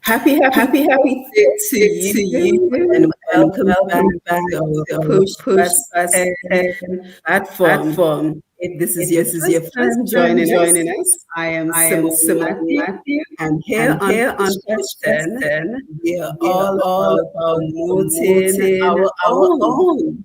Happy day to you, and welcome back to our Push Past 10 platform. If this is your first time joining us, I am Simone Matthew, and here on Push Past 10, we are all about promoting our own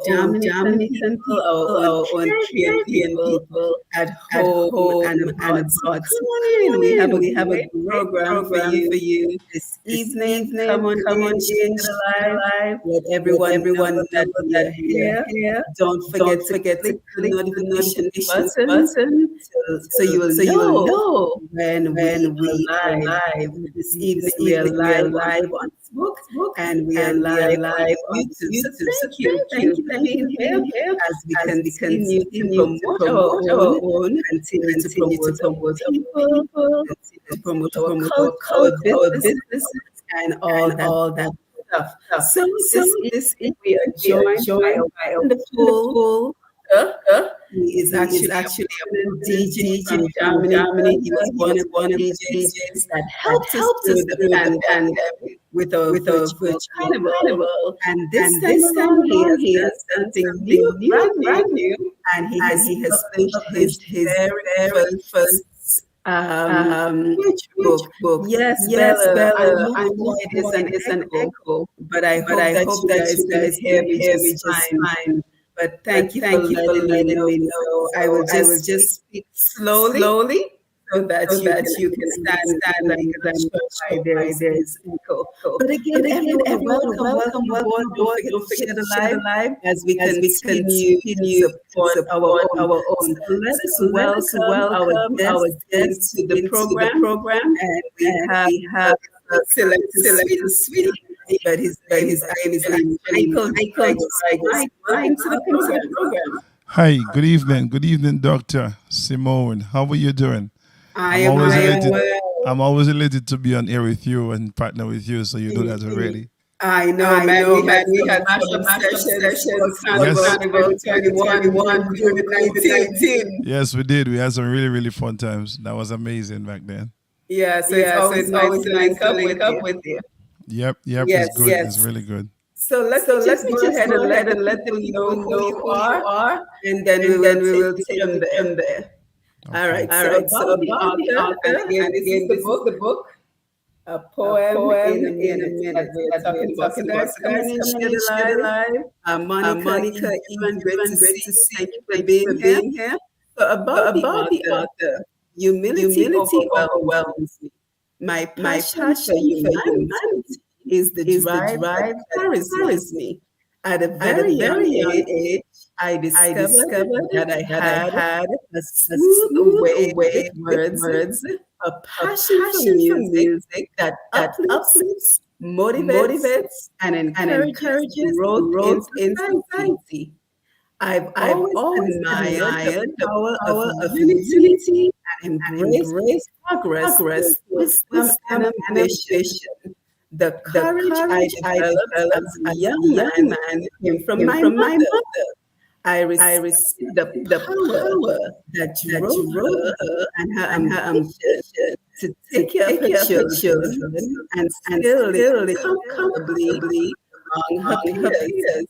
Dominican people, our own Caribbean people at home and abroad. So come on in. We have a great program for you this evening. Come on in, share live. Let everyone know that we are here. Don't forget to click the notification button so you will know when we are live. This evening we are live on Facebook and we are live on YouTube. So thank you for being here as we continue to promote our own, continue to promote our people, continue to promote our culture, our business, and all that stuff. So this we are joined by a wonderful he is actually a DJ from Germany. He was one of the DJs that helped us through the pandemic with a virtual carnival. And this time he has something brand new, and he has finished his very first which book. Yes, Bella. I know it is an echo, but I hope that you guys hear me just fine. But thank you for letting me know. I will just speak slowly so that you can stand because I'm sure why there is echo. But again, everyone, welcome aboard. Don't forget to share the live as we continue to support our own. So let us welcome our guests to the program, and we have select sweet. But his name is Michael Drigo. Welcome to the program. Hi, good evening. Good evening, Dr. Simone. How are you doing? I am well. I'm always elated to be on air with you and partner with you, so you know that already. I know, man. We had mashup sessions, Carnival 21, COVID-19. Yes, we did. We had some really, really fun times. That was amazing back then. Yeah, so it's always nice to link up with you. Yep, it's good. It's really good. So let's go ahead and let them know who you are, and then we will take them there. Okay. All right. So about the author, again, this is the book, a poem in a minute. We're talking about. So guys, come in, share the live. Monica, even great to see. Thank you for being here. So about the author, humility overwhelms me. My passion for humanity is the drive that carries me. At a very young age, I discovered that I had a smooth way with words, a passion for music that uplifts, motivates, and encourages growth in society. I've always admired the power of unity and embrace progress, wisdom, and ambition. The courage I developed as a young man came from my mother. I received the power that drove her and her ambition to take care of her children and still live comfortably among her peers.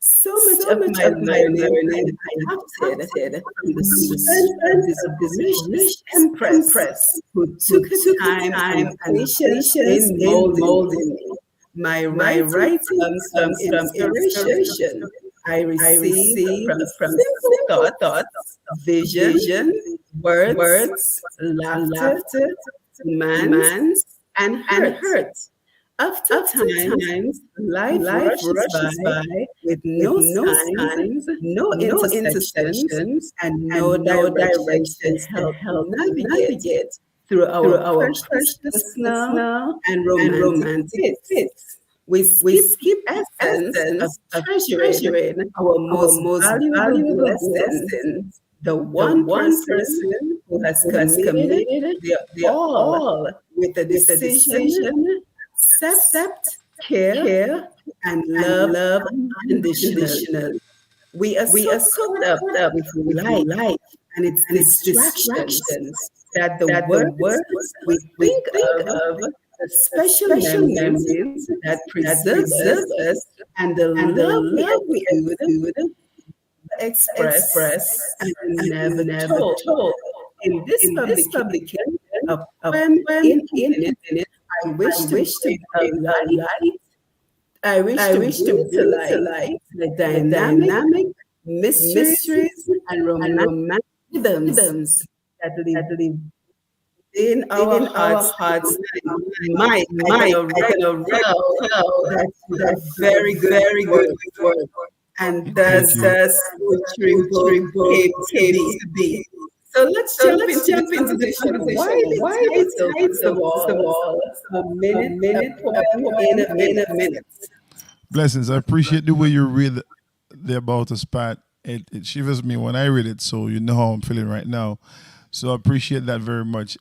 So much of my learning I adopted from the strength of this rich empress who took her time and patience in molding me. My writing comes from inspiration I receive from simple thoughts, vision, words, laughter, demands, and hurt. Oftentimes, life rushes by with no signs, no intersections, and no directions help navigate through our personal and romantic fits. We skip essence of treasuring our most valuable blessings. The one person who has committed their all with the decision, accept, care, and love unconditionally. We are so caught up with life and its distractions that the words we think of the special memories that preserve us, and the love we exude, express, and never told. In this publication, a poem in a minute, I wish to bring a light. I wish to bring to light the dynamic mysteries and romantic rhythms that live in our hearts tonight. Mike, I can already tell that you're a very good word, and Thank you. thus poetry book came to be. So let's jump into the conversation. Why the title, first of all, a poem in a minute. Blessings. I appreciate the way you read the About Us part. It shivers me when I read it, so you know how I'm feeling right now. So I appreciate that very much.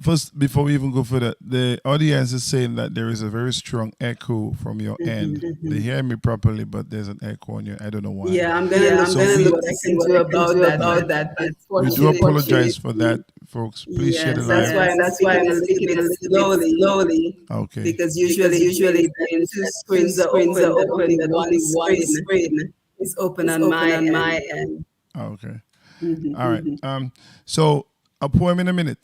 First, before we even go further, the audience is saying that there is a very strong echo from your end. They hear me properly, but there's an echo on you. I don't know why. Yeah, I'm gonna look to see what I can do about that. We do apologize for that, folks. Please share the Yes, live. that's why I'm speaking a little bit slowly. Okay. Because usually the two screens are open, that only one screen is open on my end. Okay. All right. So a poem in a minute.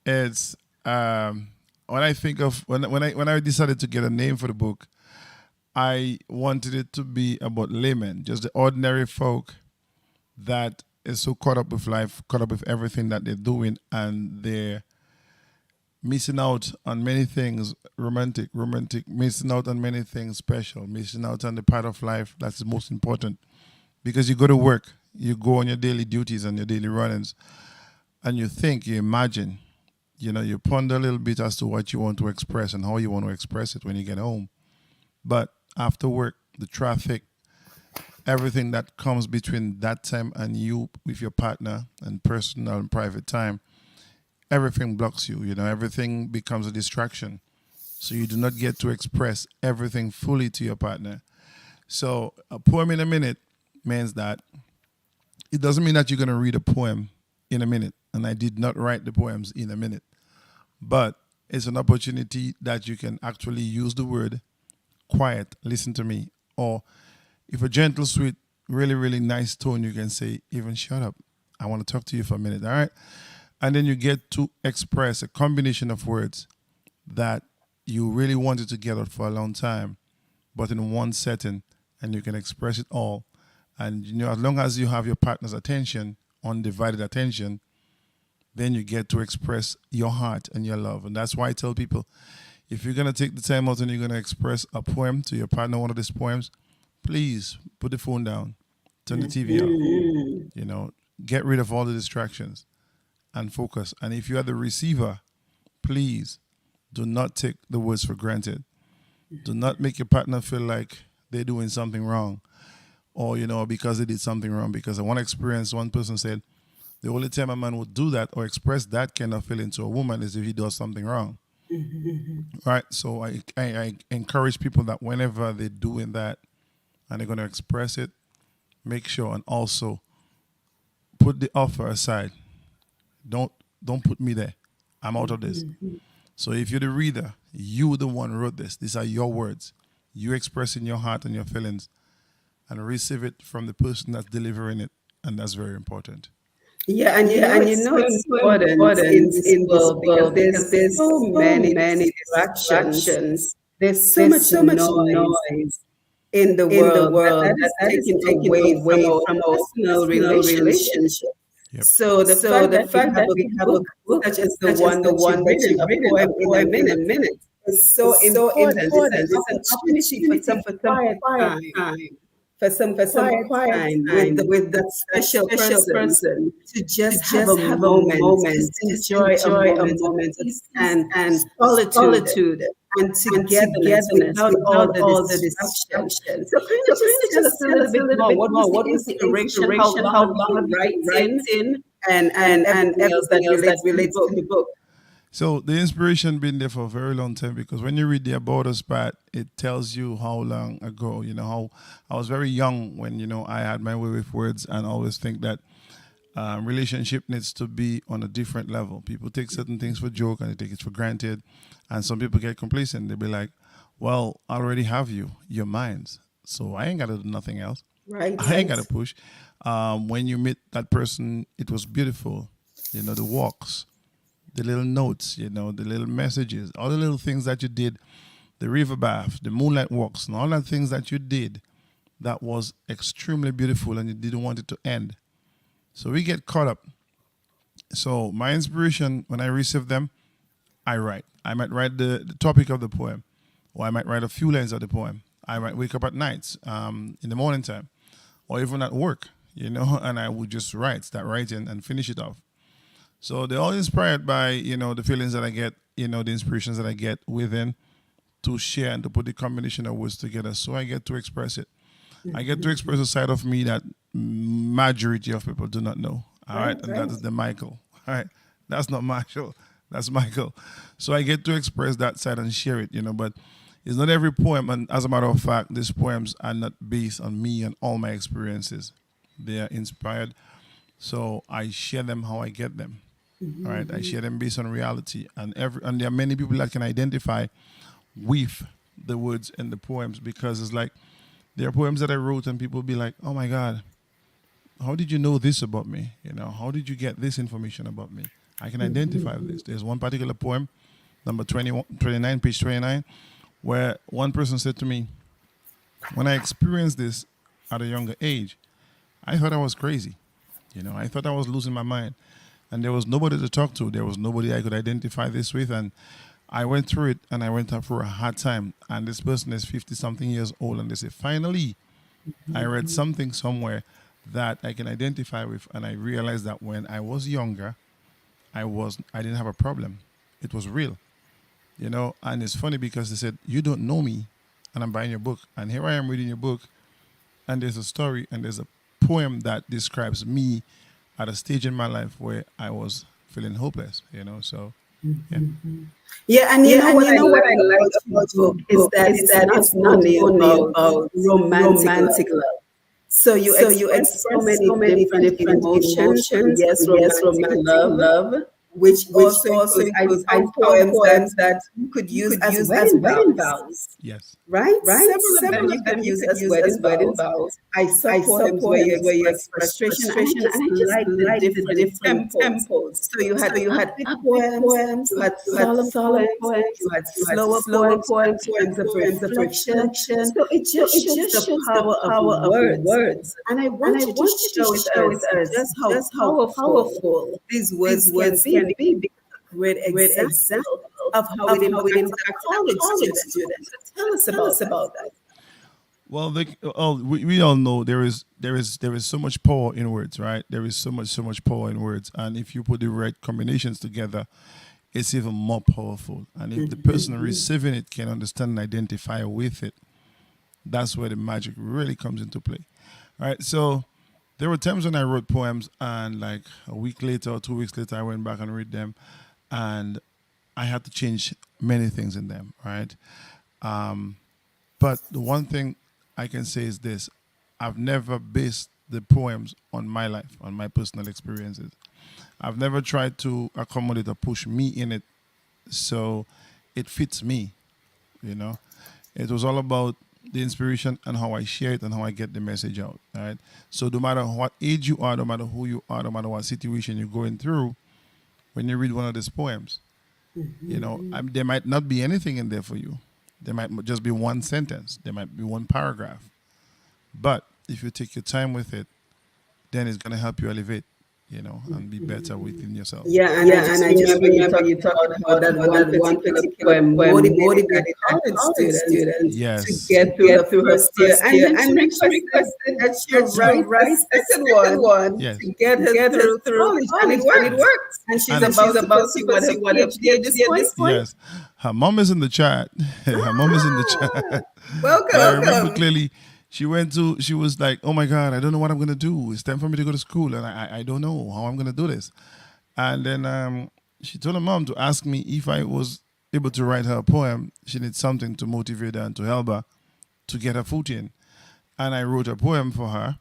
It's when I think of when I decided to get a name for the book, I wanted it to be about laymen, just the ordinary folk that is so caught up with life, caught up with everything that they're doing, and they're missing out on many things romantic, missing out on many things special, missing out on the part of life that's the most important. Because you go to work, you go on your daily duties and your daily runnings, and you think, you imagine, you ponder a little bit as to what you want to express and how you want to express it when you get home. But after work, the traffic, everything that comes between that time and you with your partner and personal and private time, everything blocks you. Everything becomes a distraction. So you do not get to express everything fully to your partner. So a poem in a minute means that it doesn't mean that you're going to read a poem in a minute. And I did not write the poems in a minute. But it's an opportunity that you can actually use the word quiet, listen to me. Or if a gentle, sweet, really, really nice tone, you can say, even shut up. I want to talk to you for a minute. All right. And then you get to express a combination of words that you really wanted to get out for a long time, but in one setting, and you can express it all. And as long as you have your partner's attention, undivided attention, then you get to express your heart and your love. And that's why I tell people, if you're going to take the time out and you're going to express a poem to your partner, one of these poems, please put the phone down, turn the TV off, get rid of all the distractions and focus. And if you are the receiver, please do not take the words for granted. Do not make your partner feel like they're doing something wrong or, because they did something wrong. Because I want to experience, one person said, the only time a man would do that or express that kind of feeling to a woman is if he does something wrong. Right? So I encourage people that whenever they're doing that and they're going to express it, make sure and also put the offer aside. Don't put me there. I'm out of this. So if you're the reader, you the one wrote this. These are your words. You expressing your heart and your feelings and receive it from the person that's delivering it. And that's very important. Yeah, and it's so important in this world because there's so many distractions. There's so much noise in the world that is taken away from our personal relationship. Yep. So the fact that we have a book such as the one that you've written, a poem in a minute, is so important. It's an opportunity for some quiet time. For some quiet time with that special person to just have a moment, just enjoy a moment of peace and solitude and togetherness without all the distractions. So can you just tell us a little bit more? What was the inspiration? How long writing and everything else that relates to the book? So the inspiration been there for a very long time because when you read the About Us part, it tells you how long ago, how I was very young when, I had my way with words and always think that Relationship needs to be on a different level. People take certain things for joke and they take it for granted, and some people get complacent. They be like, "Well, I already have you. You're mine, so I ain't gotta do nothing else. Right. I ain't gotta push." When you meet that person, it was beautiful. You know, the walks, the little notes, you know, the little messages, all the little things that you did, the river bath, the moonlight walks, and all the things that you did that was extremely beautiful, and you didn't want it to end. So we get caught up. So my inspiration, when I receive them, I write. I might write the topic of the poem, or I might write a few lines of the poem. I might wake up at night, in the morning time, or even at work, you know, and I would just write, start writing, and finish it off. So they're all inspired by, you know, the feelings that I get, you know, the inspirations that I get within, to share and to put the combination of words together. So I get to express it. I get to express a side of me that majority of people do not know. All right, and that is the Michael. All right, that's not Marshall. That's Michael. So I get to express that side and share it, you know. But it's not every poem, and as a matter of fact, these poems are not based on me and all my experiences. They are inspired, so I share them how I get them. All right, I share them based on reality, and there are many people that can identify with the words in the poems, because it's like there are poems that I wrote and people be like, "Oh my God, how did you know this about me? You know, how did you get this information about me?" I can identify with this. There's one particular poem, number 21, 29, page 29, where one person said to me, "When I experienced this at a younger age, I thought I was crazy. You know, I thought I was losing my mind. And there was nobody to talk to. There was nobody I could identify this with. And I went through it, and I went through a hard time. And this person is 50 something years old. And they say, finally, I read something somewhere that I can identify with. And I realized that when I was younger, I didn't have a problem. It was real, you know." And it's funny because they said, "You don't know me, and I'm buying your book." And here I am reading your book, and there's a story and there's a poem that describes me at a stage in my life where I was feeling hopeless, you know. So, yeah. Yeah, and you know what I like about your book is that it's not only about romantic love. So you express so many different emotions. Yes, romantic love, which also includes I found poems that you could use as wedding vows. Yes. Right? Several of them you could use as wedding vows. I saw poems where you express frustration, and I just like the different tempos. So you had upbeat poems, you had solemn poems, you had slower poems, poems of reflection. So it just shows the power of words. And I want you to show it as just how powerful these words can be, because a great example of how it impacts a college student. So tell us about that. Well, we all know there is so much power in words, right? There is so much power in words, and if you put the right combinations together, it's even more powerful. And if the person receiving it can understand and identify with it, that's where the magic really comes into play. All right, so there were times when I wrote poems, and like a week later or 2 weeks later, I went back and read them, and I had to change many things in them, right? But the one thing I can say is this: I've never based the poems on my life, on my personal experiences. I've never tried to accommodate or push me in it so it fits me, you know. It was all about the inspiration and how I share it and how I get the message out, right? So no matter what age you are, no matter who you are, no matter what situation you're going through, when you read one of these poems, you know, there might not be anything in there for you. There might just be one sentence. There might be one paragraph. But if you take your time with it, then it's going to help you elevate, you know, and be better within yourself. Yeah, and I just remember you talking about that one particular poem motivated college students Yes. to get through the first year, and then she requested that she write the second one Yes. to get her through college, and it worked. And she's about to pursue what her PhD at this point. Yes. Her mom is in the chat. Her mom is in the chat. I remember Welcome. clearly she was like, "Oh my God, I don't know what I'm going to do. It's time for me to go to school. And I don't know how I'm going to do this." And then she told her mom to ask me if I was able to write her a poem. She needs something to motivate her and to help her to get her foot in. And I wrote a poem for her.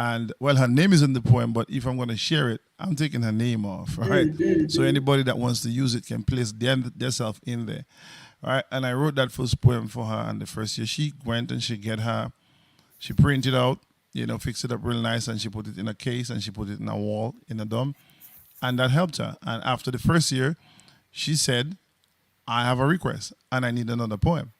And well, her name is in the poem, but if I'm going to share it, I'm taking her name off, right? So anybody that wants to use it can place themselves in there, right? And I wrote that first poem for her, and the first year she went and she printed out, fixed it up real nice, and she put it in a case and she put it in a wall in a dorm, and that helped her. And after the first year, she said, "I have a request, and I need another poem."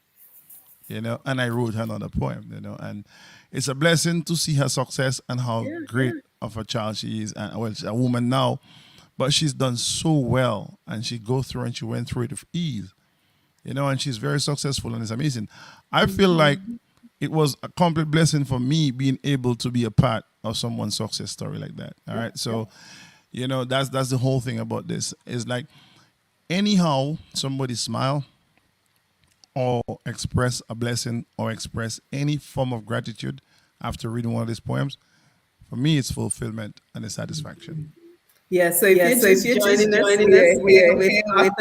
And I wrote her another poem, and it's a blessing to see her success and how great of a child she is. And well, she's a woman now, but she's done so well, and she went through it with ease, and she's very successful, and it's amazing. I feel like it was a complete blessing for me being able to be a part of someone's success story like that. All right, so that's the whole thing about this. Is like anyhow somebody smile or express a blessing or express any form of gratitude after reading one of these poems, for me, it's fulfillment and a satisfaction. Yeah, so if you're just joining us, we are with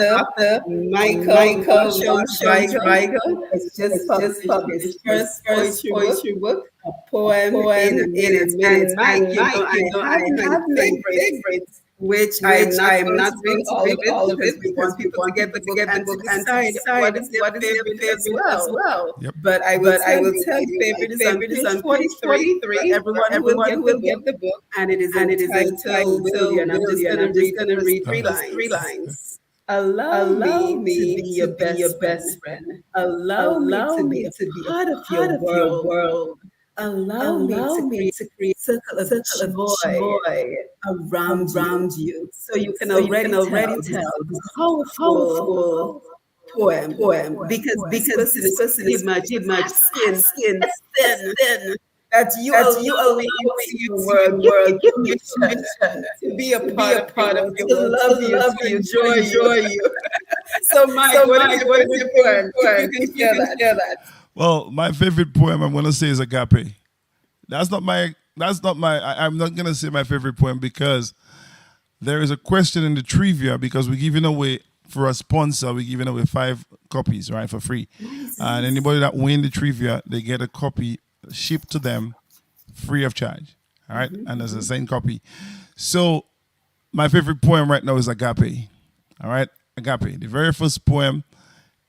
author Michael Drigo. It's just published his first poetry book, a poem in a minute. And Mike, I have my favorites, which I am not going to read all of it because people to get the book and to decide what is their favorite as well. Yep. But I will tell you, favorite is on page 43. Everyone will get the book, and it is entitled William. I'm just going to read three lines. Allow me to be your best friend. Allow me to be a part of your world. Allow me to create a circle of joy around you. So you can already tell this powerful poem because this person is much skin thin that you allow into your world. Give me permission to be a part of your world, to love you, enjoy you. So Mike, what is your poem? If you can share that. Well, my favorite poem I'm gonna say is Agape. I'm not gonna say my favorite poem because there is a question in the trivia, because we're giving away for a sponsor, we're giving away 5 copies, right, for free. And anybody that win the trivia, they get a copy shipped to them free of charge. All right. And there's the same copy. So my favorite poem right now is Agape. All right. Agape, the very first poem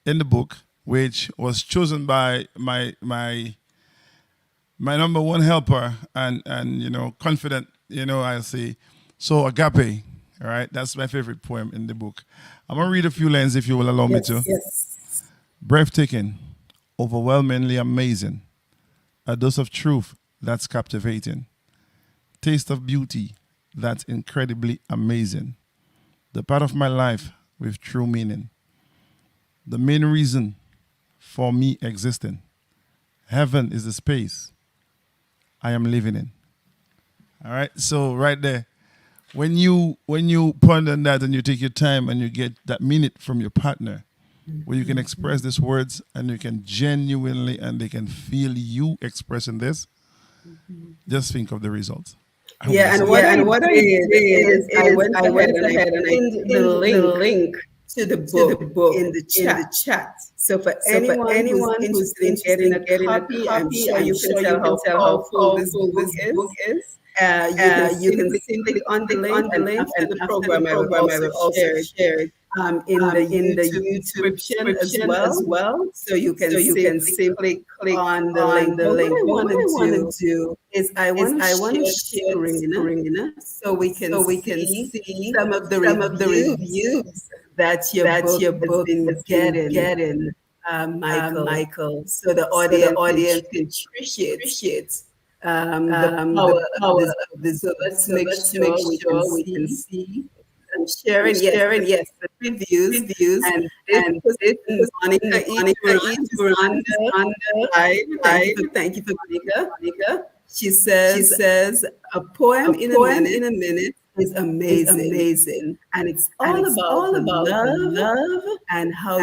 in the book, which was chosen by my number one helper and confident, I say. So Agape, all right, that's my favorite poem in the book. I'm gonna read a few lines if you will allow me to. Yes. Breathtaking, overwhelmingly amazing, a dose of truth that's captivating, taste of beauty that's incredibly amazing, the part of my life with true meaning, the main reason for me existing. Heaven is the space I am living in. All right, so right there, when you ponder on that and you take your time and you get that minute from your partner, where you can express these words and you can genuinely and they can feel you expressing this, just think of the results. And what I did is I went ahead and I pinned the link to the book in the chat. So for anyone who's interested in getting a copy, I'm sure you can tell how powerful this book is. You can simply on the link and after the program I will also share it in the YouTube description as well. So you can simply click on the link. But what I want to do is I want to share screen so we can see some of the reviews that your book is getting, Michael. So the audience can appreciate the power of this. So let's make sure we can see. I'm sharing, yes, the reviews, and this is Monica under Thank you for Monica. She says a poem in a minute is amazing, and it's all about love and how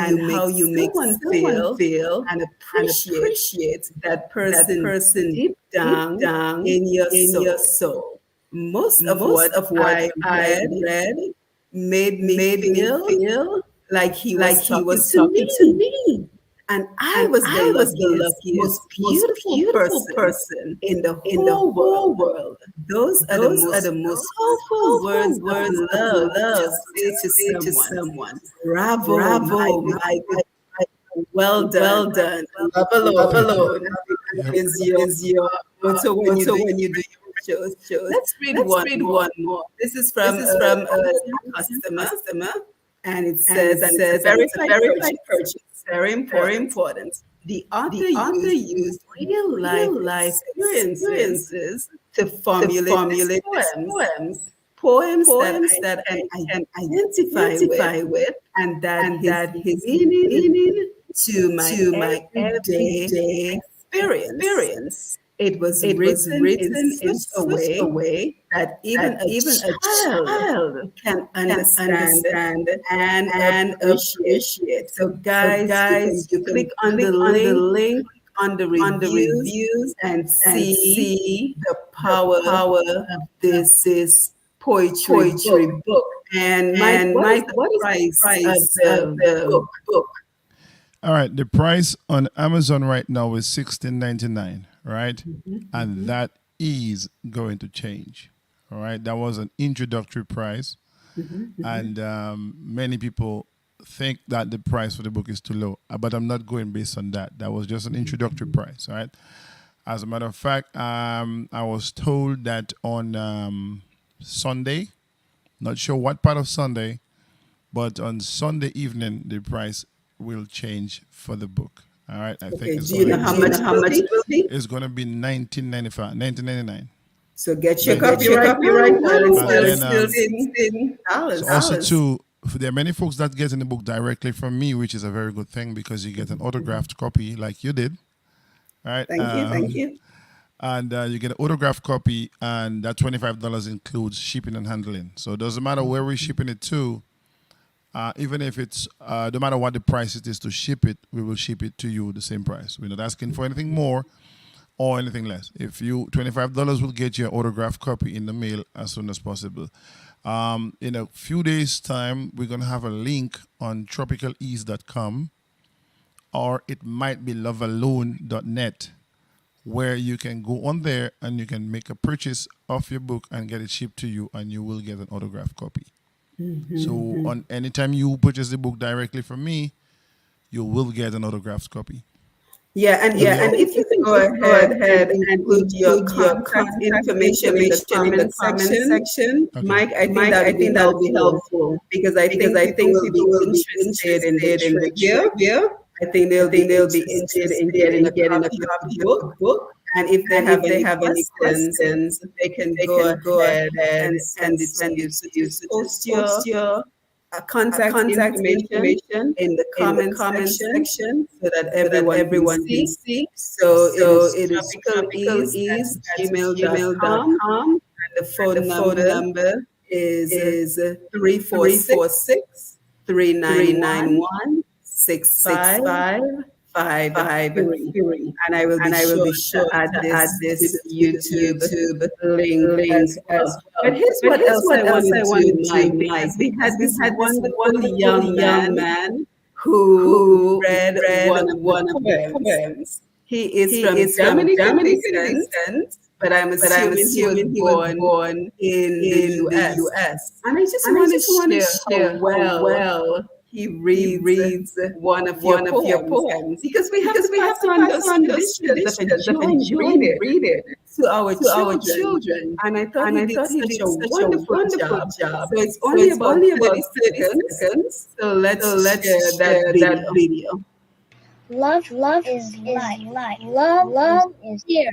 you make someone feel and appreciate that person deep down in your soul. Most of what I read made me feel like he was talking to me. And I was the luckiest, most beautiful person in the whole world. Those are the most powerful words of love to say to someone. Bravo, well done. Love alone Yep. is your motto when you do your shows. Let's read one more. This is from a customer, and it says, and it's a verified purchase. Very important. The author used real life experiences to formulate these poems that I can identify with, and that his meaning to my everyday experience. It was written in such a way that even a child can understand and appreciate. So guys, you click on the link on the reviews and see the power of this poetry book. And Mike, what is the price of the book? All right, the price on Amazon right now is $16.99, right? And that is going to change. All right, that was an introductory price, and many people think that the price for the book is too low, but I'm not going based on that. That was just an introductory price, all right? As a matter of fact, I was told that on Sunday, not sure what part of Sunday, but on Sunday evening, the price will change for the book. All right, I think Okay, it's do you know how much it will be? it's going to be 19.95, 19.99. So get your Get copy right now. It's And still then, $16. so also too, there are many folks that get in the book directly from me, which is a very good thing because you get an autographed copy like you did, right? Thank you. And you get an autographed copy, and that $25 includes shipping and handling. So it doesn't matter where we're shipping it to. Even if it's no matter what the price it is to ship it, we will ship it to you the same price. We're not asking for anything more or anything less. If you $25 will get your autographed copy in the mail as soon as possible. In a few days' time, we're gonna have a link on tropicalease.com, or it might be lovealone.net, where you can go on there and you can make a purchase of your book and get it shipped to you, and you will get an autographed copy. So on anytime you purchase the book directly from me, you will get an autographed copy. Yeah, and if you can go ahead and include your contact information in the comment section, Okay. Mike, I think that would be helpful because I think people will be interested in the trivia. I think they'll be interested in getting a copy of the book. And if they have any questions, they can go ahead and send it to you. So just post your contact information in the comment section so that everyone can see. So it is tropicalease@gmail.com, and the phone number is 346-391 6553, and I will be sure to add this to the YouTube link as well. But here's what else I want to do, Mike, because we had this wonderful young man who read one of the poems. He is from Dominican descent, but I'm assuming he was born in the US. And I just want to share how well he reads one of your poems, because we have to pass on those traditions of enjoying reading to our children. And I thought he did such a wonderful job. So it's only about 30 seconds. So let's share that video. Love is life. Love is here.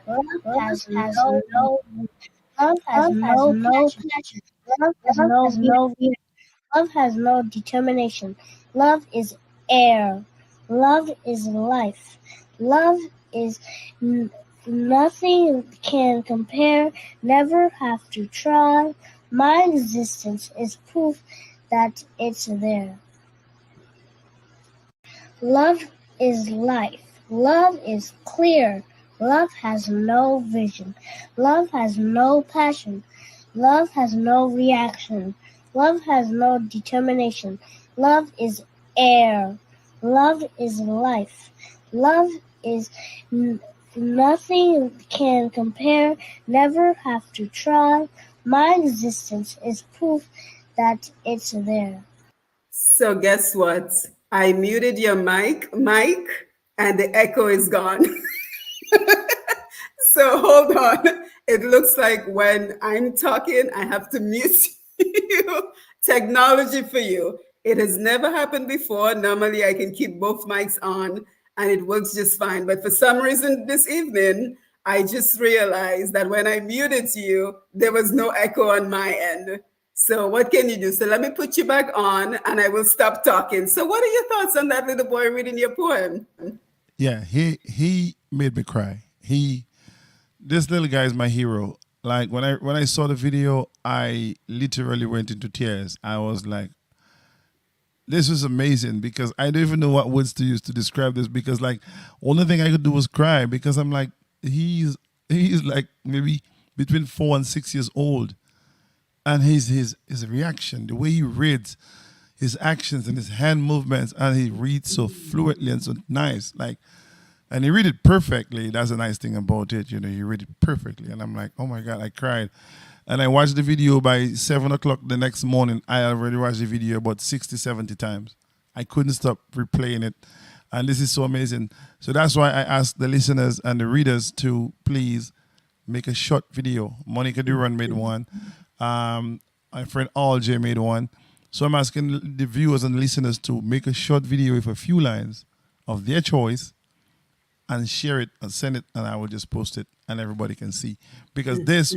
Love has no passion. Love has no fear. Love has no determination. Love is air. Love is life. Love is nothing can compare. Never have to try. My existence is proof that it's there. Love is life. Love is clear. Love has no vision. Love has no passion. Love has no reaction. Love has no determination. Love is air. Love is life. Love is n- nothing can compare, never have to try. My existence is proof that it's there. So guess what? I muted your mic, and the echo is gone. So hold on. It looks like when I'm talking, I have to mute you. Technology for you. It has never happened before. Normally, I can keep both mics on and it works just fine. But for some reason, this evening, I just realized that when I muted you, there was no echo on my end. So, what can you do? So, let me put you back on and I will stop talking. So, what are your thoughts on that little boy reading your poem? Yeah, he made me cry. This little guy is my hero. Like when I saw the video, I literally went into tears. I was like, this was amazing because I don't even know what words to use to describe this because like only thing I could do was cry because I'm like he's like maybe between 4 and 6 years old, and his reaction, the way he reads, his actions and his hand movements, and he reads so fluently and so nice, like, and he read it perfectly. That's a nice thing about it, you know. He read it perfectly, and I'm like, oh my god, I cried. And I watched the video by 7 o'clock the next morning. I already watched the video about 60, 70 times. I couldn't stop replaying it, and this is so amazing. So that's why I asked the listeners and the readers to please make a short video. Monica Duran made one. My friend RJ made one. So I'm asking the viewers and listeners to make a short video with a few lines of their choice and share it and send it, and I will just post it and everybody can see because this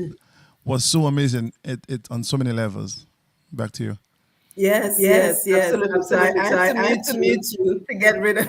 was so amazing. It on so many levels. Back to you. Yes, absolutely. So I had to mute you to get rid of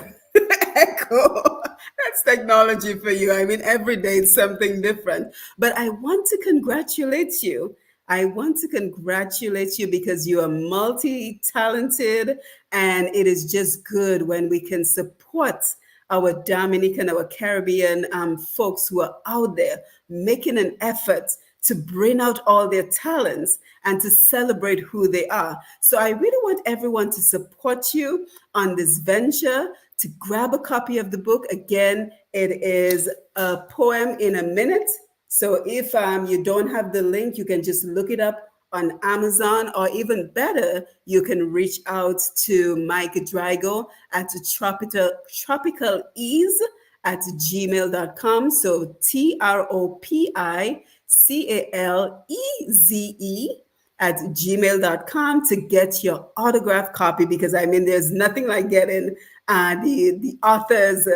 echo. That's technology for you. I mean, every day it's something different. But I want to congratulate you. I want to congratulate you because you are multi talented, and it is just good when we can support our Dominican, our Caribbean folks who are out there making an effort to bring out all their talents and to celebrate who they are. So I really want everyone to support you on this venture, to grab a copy of the book. Again, it is a poem in a minute. So if you don't have the link, you can just look it up on Amazon, or even better, you can reach out to Mike Drigo at tropical ease at gmail.com. So TROPICALEZE at gmail.com to get your autographed copy, because I mean there's nothing like getting the author's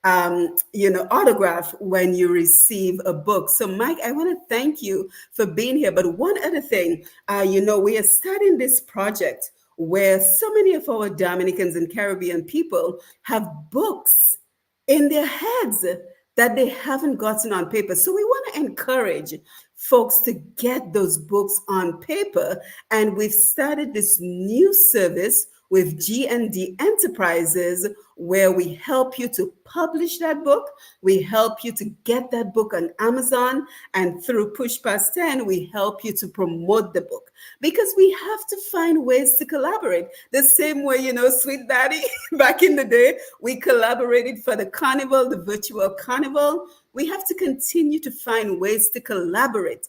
autograph when you receive a book. So Mike, I want to thank you for being here. But one other thing, we are starting this project where so many of our Dominicans and Caribbean people have books in their heads that they haven't gotten on paper. So we want to encourage folks to get those books on paper. And we've started this new service with G&D Enterprises where we help you to publish that book. We help you to get that book on Amazon. And through Push Past 10, we help you to promote the book, because we have to find ways to collaborate. The same way, Sweet Daddy, back in the day, we collaborated for the carnival, the virtual carnival. We have to continue to find ways to collaborate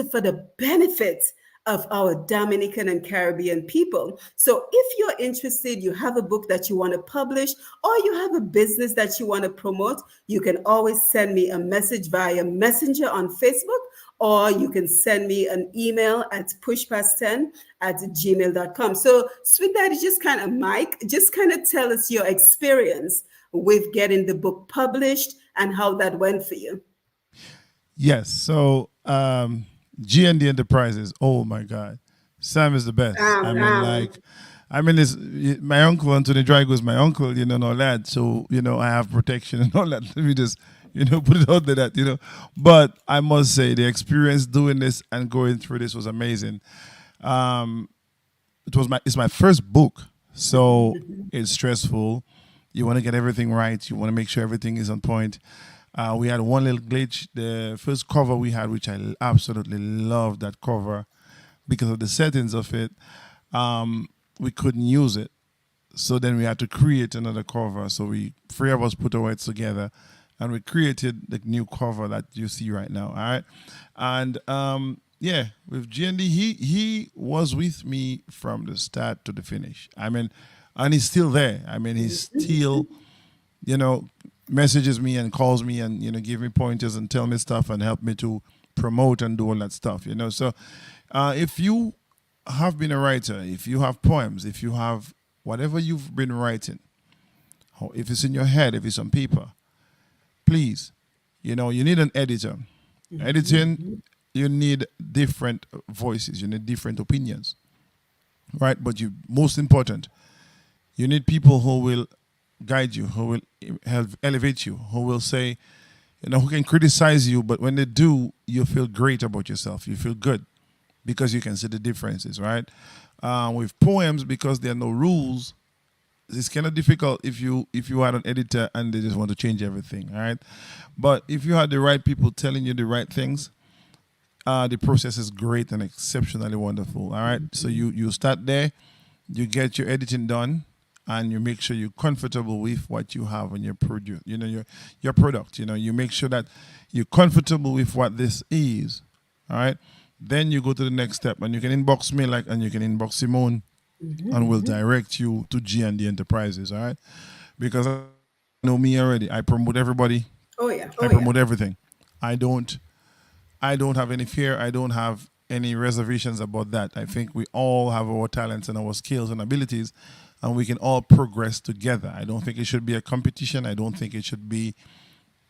for the benefit of our Dominican and Caribbean people. So if you're interested, you have a book that you want to publish, or you have a business that you want to promote, you can always send me a message via Messenger on Facebook, or you can send me an email at pushpast10 at gmail.com. So Sweet Daddy, Mike, just kind of tell us your experience with getting the book published and how that went for you. Yes. So G&D Enterprises. Oh my God, Sam is the best. This. My uncle Anthony Drigo is my uncle. And all that. So I have protection and all that. Let me just put it out there that. But I must say the experience doing this and going through this was amazing. It's my first book, so it's stressful. You want to get everything right. You want to make sure everything is on point. We had one little glitch. The first cover we had, which I absolutely loved that cover because of the settings of it, we couldn't use it. So then we had to create another cover. So we three of us put our heads together, and we created the new cover that you see right now. All right, and yeah, with GND, he was with me from the start to the finish. I mean, and he's still there. I mean, he's still, you know, messages me and calls me and give me pointers and tell me stuff and help me to promote and do all that stuff. So if you have been a writer, if you have poems, if you have whatever you've been writing, or if it's in your head, if it's on paper, please, you need an editor. Editing, you need different voices, you need different opinions, right? But you, most important, you need people who will guide you, who will help elevate you, who will say, who can criticize you, but when they do, you feel great about yourself. You feel good because you can see the differences, right? With poems, because there are no rules, it's kind of difficult if you had an editor and they just want to change everything, all right? But if you had the right people telling you the right things, the process is great and exceptionally wonderful, all right? So you start there, you get your editing done, and you make sure you're comfortable with what you have on your produce, your product. You make sure that you're comfortable with what this is. All right. Then you go to the next step, and you can inbox me, and you can inbox Simone, and we'll direct you to G and D Enterprises. All right, because I know me already. I promote everybody. Oh yeah. I promote everything. I don't. I don't have any fear. I don't have any reservations about that. I think we all have our talents and our skills and abilities, and we can all progress together. I don't think it should be a competition. I don't think it should be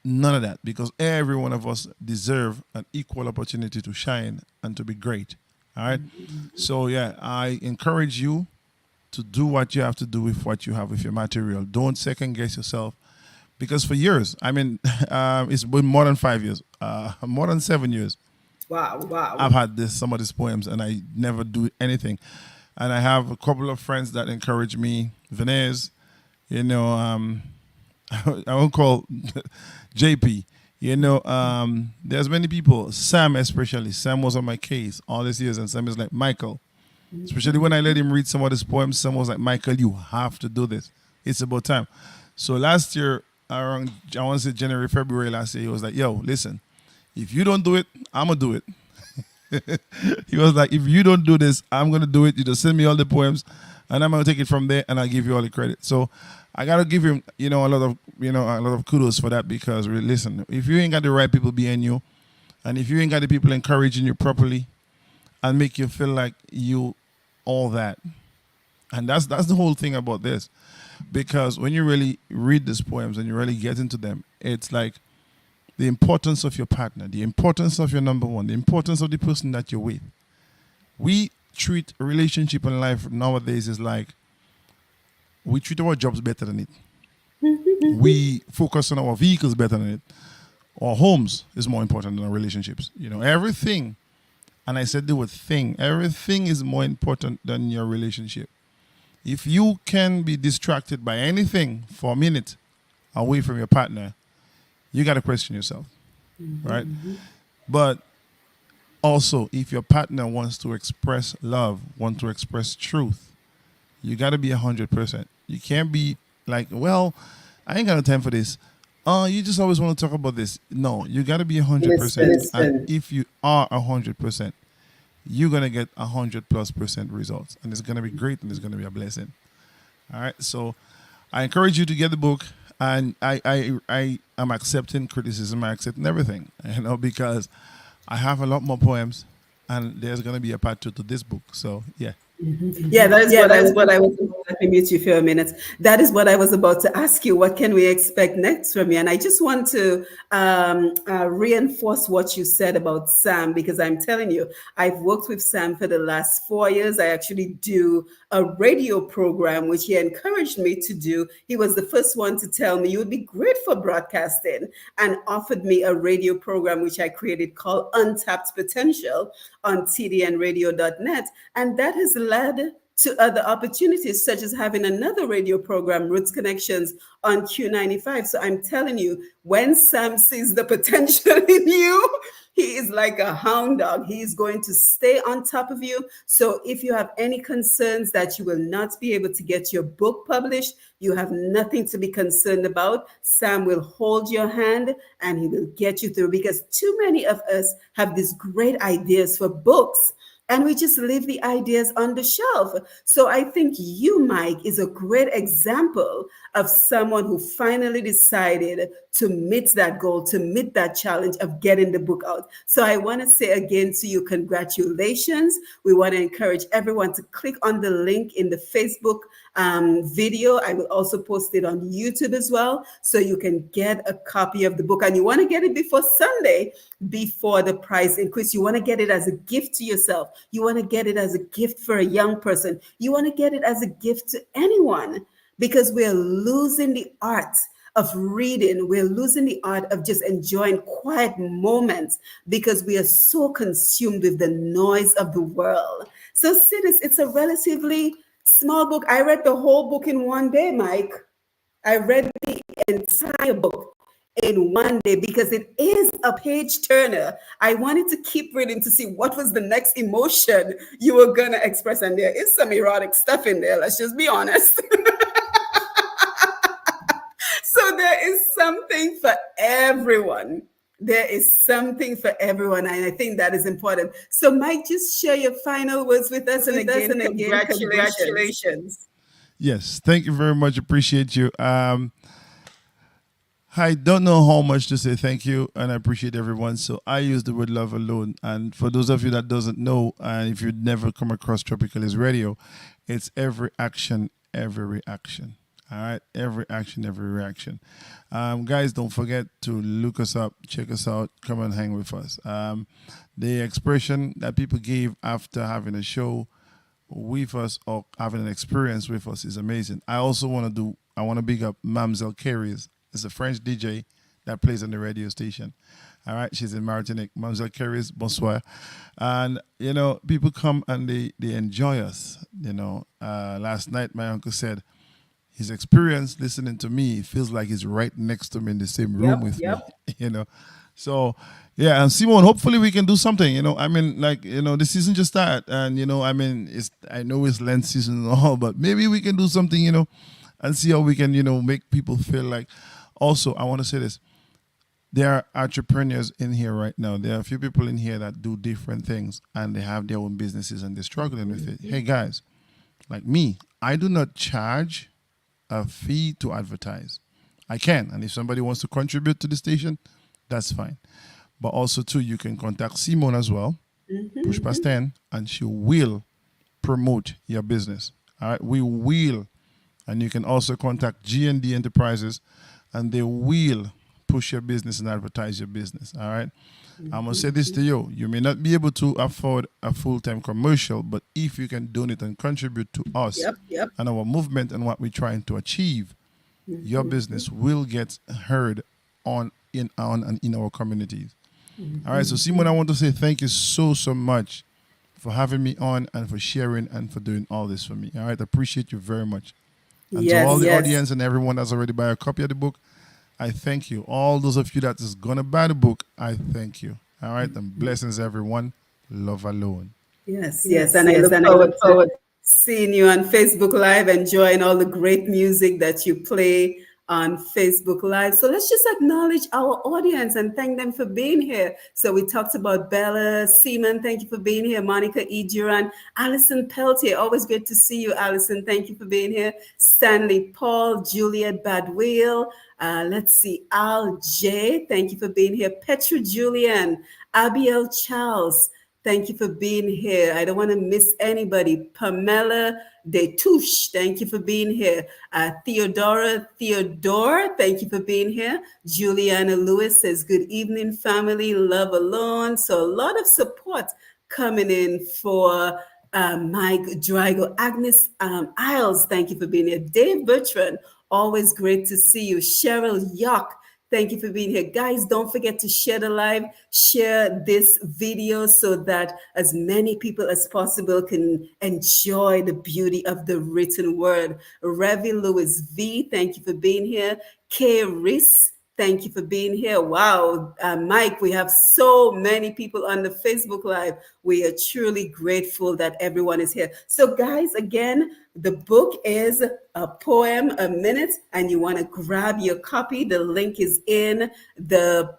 none of that, because every one of us deserve an equal opportunity to shine and to be great. All right. So yeah, I encourage you to do what you have to do with what you have with your material. Don't second guess yourself, because for years, I mean, it's been more than 5 years, more than 7 years. Wow. I've had some of these poems, and I never do anything. And I have a couple of friends that encourage me. Venez, I won't call JP. There's many people. Sam especially. Sam was on my case all these years, and Sam is like, Michael. Especially when I let him read some of his poems, Sam was like, Michael, you have to do this. It's about time. So last year, around, I want to say January, February last year, he was like, yo, listen, if you don't do it, I'm going to do it. He was like, if you don't do this, I'm going to do it. You just send me all the poems, and I'm going to take it from there, and I'll give you all the credit. So I got to give him, a lot of kudos for that, because listen, if you ain't got the right people behind you, and if you ain't got the people encouraging you properly and make you feel like you all that, and that's the whole thing about this, because when you really read these poems and you really get into them, it's like the importance of your partner, the importance of your number one, the importance of the person that you're with. We treat a relationship in life nowadays is like we treat our jobs better than it. We focus on our vehicles better than it. Our homes is more important than our relationships. Everything, and I said the word thing, everything is more important than your relationship. If you can be distracted by anything for a minute away from your partner, you got to question yourself, right? But also, if your partner wants to express love, want to express truth, you got to be 100%. You can't be like, well, I ain't got no time for this. You just always want to talk about this. No, you got to be 100%. Listen. And if you are 100%, you're going to get 100+% results. And it's going to be great, and it's going to be a blessing. All right. So I encourage you to get the book. And I am accepting criticism. I'm accepting everything, because I have a lot more poems, and there's going to be a part 2 to this book. So, yeah. Yeah, that is what I was. Let me mute you for a minute. That is what I was about to ask you. What can we expect next from you? And I just want to reinforce what you said about Sam, because I'm telling you, I've worked with Sam for the last 4 years. I actually do a radio program, which he encouraged me to do. He was the first one to tell me you would be great for broadcasting, and offered me a radio program, which I created, called Untapped Potential on tdnradio.net. And that has led to other opportunities, such as having another radio program, Roots Connections, on Q95. So I'm telling you, when Sam sees the potential in you, He is like a hound dog. He is going to stay on top of you. So if you have any concerns that you will not be able to get your book published, you have nothing to be concerned about. Sam will hold your hand and he will get you through, because too many of us have these great ideas for books and we just leave the ideas on the shelf. So I think you, Mike, is a great example of someone who finally decided to meet that goal, to meet that challenge of getting the book out. So I want to say again to you, congratulations. We want to encourage everyone to click on the link in the Facebook video. I will also post it on YouTube as well, so you can get a copy of the book. And you want to get it before Sunday, before the price increase. You want to get it as a gift to yourself. You want to get it as a gift for a young person. You want to get it as a gift to anyone, because we're losing the art of reading. We're losing the art of just enjoying quiet moments because we are so consumed with the noise of the world. So, Sidis, it's a relatively small book. I read the whole book in one day, Mike. I read the entire book in one day because it is a page turner. I wanted to keep reading to see what was the next emotion you were going to express. And there is some erotic stuff in there. Let's just be honest. So there is something for everyone. There is something for everyone, and I think that is important. So, Mike, just share your final words with us, and again, congratulations. Yes, thank you very much. Appreciate you. I don't know how much to say thank you, and I appreciate everyone. So I use the word love alone. And for those of you that doesn't know, and if you've never come across Tropicalist Radio, it's every action, every reaction. All right, every action, every reaction. Guys, don't forget to look us up, check us out, come and hang with us. The expression that people gave after having a show with us or having an experience with us is amazing. I also I want to big up Mamselle Carries. It's a French DJ that plays on the radio station. All right, she's in Martinique. Mamselle Carries, bonsoir. And, people come and they enjoy us. Last night my uncle said, his experience listening to me feels like he's right next to me in the same room with me, So, yeah, and Simone, hopefully we can do something, the season just started. And, I know it's Lent season and all, but maybe we can do something, and see how we can, make people feel like. Also, I want to say this. There are entrepreneurs in here right now. There are a few people in here that do different things and they have their own businesses and they're struggling with it. Hey, guys, like me, I do not charge a fee to advertise. I can, and if somebody wants to contribute to the station, that's fine. But also too, you can contact Simone as well, push past 10, and she will promote your business. All right, we will, and you can also contact G&D Enterprises, and they will push your business and advertise your business. All right. I'm gonna say this to you: you may not be able to afford a full-time commercial, but if you can donate and contribute to us and our movement and what we're trying to achieve, your business will get heard on and in our communities. All right. So Simon, I want to say thank you so much for having me on and for sharing and for doing all this for me. All right. I appreciate you very much. And to all the audience and everyone that's already buy a copy of the book, I thank you. All those of you that is going to buy the book, I thank you. All right. And blessings, everyone. Love alone. Yes. And I look forward to seeing you on Facebook Live, enjoying all the great music that you play on Facebook Live. So let's just acknowledge our audience and thank them for being here. So we talked about Bella Seaman. Thank you for being here. Monica E. Duran. Alison Peltier. Always great to see you, Alison. Thank you for being here. Stanley Paul. Juliet Badwheel. Let's see. Al J. Thank you for being here. Petra Julian. Abiel Charles. Thank you for being here. I don't want to miss anybody. Pamela Detouche, thank you for being here. Theodore, thank you for being here. Juliana Lewis says, good evening, family. Love alone. So a lot of support coming in for Mike Drigo. Agnes Isles, thank you for being here. Dave Bertrand, always great to see you. Cheryl Yock, thank you for being here. Guys, don't forget to share the live, share this video so that as many people as possible can enjoy the beauty of the written word. Revi Lewis V, thank you for being here. Kay Riss, Thank you for being here. Wow, Mike, we have so many people on the Facebook Live. We are truly grateful that everyone is here. So, guys, again, the book is A Poem a Minute, and you want to grab your copy. The link is in the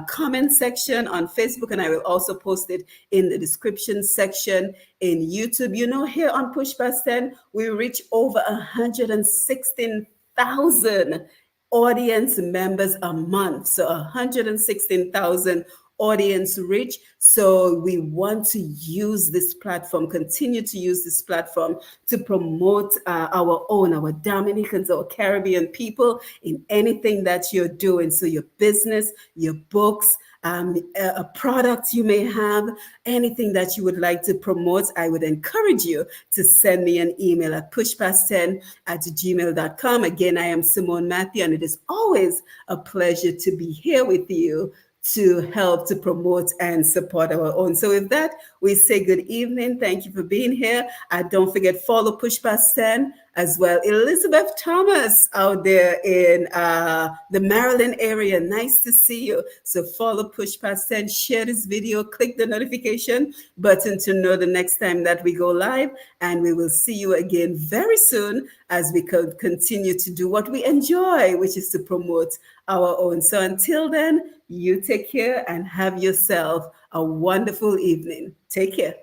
comment section on Facebook, and I will also post it in the description section in YouTube. You know, here on Push Past 10, we reach over 116,000 audience members a month. So 116,000 audience reach. So we want to use this platform, continue to use this platform to promote our Dominicans, our Caribbean people in anything that you're doing. So your business, your books, a product you may have, anything that you would like to promote, I would encourage you to send me an email at pushpast10@gmail.com. Again, I am Simone Matthew, and it is always a pleasure to be here with you to help to promote and support our own. So with that, we say good evening. Thank you for being here. Don't forget, follow Push Past 10 as well. Elizabeth Thomas out there in the Maryland area. Nice to see you. So follow Push Past 10, share this video, click the notification button to know the next time that we go live. And we will see you again very soon as we continue to do what we enjoy, which is to promote our own. So until then, you take care and have yourself a wonderful evening. Take care.